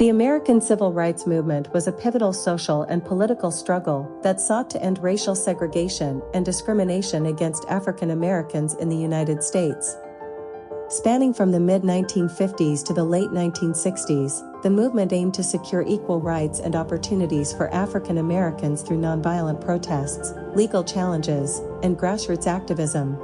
The American Civil Rights Movement was a pivotal social and political struggle that sought to end racial segregation and discrimination against African Americans in the United States. Spanning from the mid-1950s to the late 1960s, the movement aimed to secure equal rights and opportunities for African Americans through nonviolent protests, legal challenges, and grassroots activism.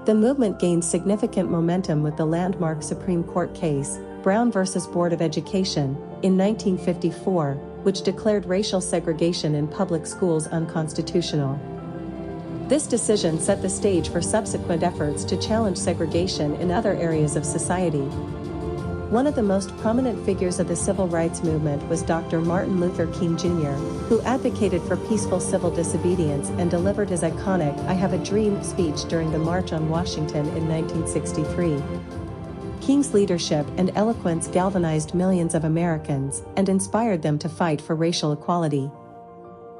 The movement gained significant momentum with the landmark Supreme Court case, Brown v. Board of Education, in 1954, which declared racial segregation in public schools unconstitutional. This decision set the stage for subsequent efforts to challenge segregation in other areas of society. One of the most prominent figures of the civil rights movement was Dr. Martin Luther King Jr., who advocated for peaceful civil disobedience and delivered his iconic "I Have a Dream" speech during the March on Washington in 1963. King's leadership and eloquence galvanized millions of Americans and inspired them to fight for racial equality.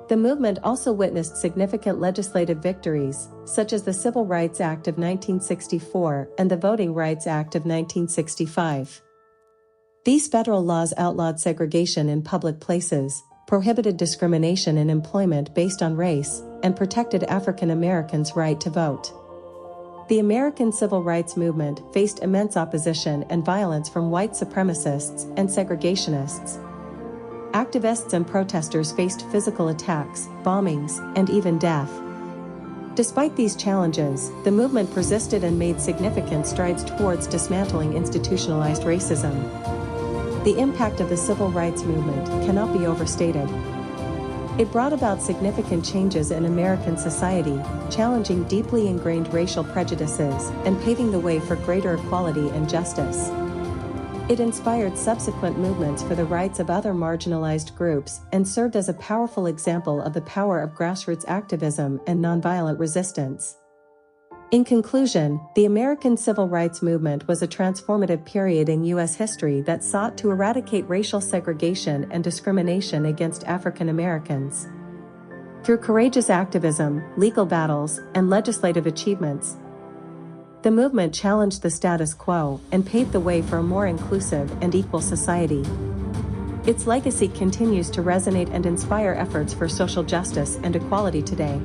The movement also witnessed significant legislative victories, such as the Civil Rights Act of 1964 and the Voting Rights Act of 1965. These federal laws outlawed segregation in public places, prohibited discrimination in employment based on race, and protected African Americans' right to vote. The American Civil Rights Movement faced immense opposition and violence from white supremacists and segregationists. Activists and protesters faced physical attacks, bombings, and even death. Despite these challenges, the movement persisted and made significant strides towards dismantling institutionalized racism. The impact of the civil rights movement cannot be overstated. It brought about significant changes in American society, challenging deeply ingrained racial prejudices and paving the way for greater equality and justice. It inspired subsequent movements for the rights of other marginalized groups and served as a powerful example of the power of grassroots activism and nonviolent resistance. In conclusion, the American Civil Rights Movement was a transformative period in U.S. history that sought to eradicate racial segregation and discrimination against African Americans. Through courageous activism, legal battles, and legislative achievements, the movement challenged the status quo and paved the way for a more inclusive and equal society. Its legacy continues to resonate and inspire efforts for social justice and equality today.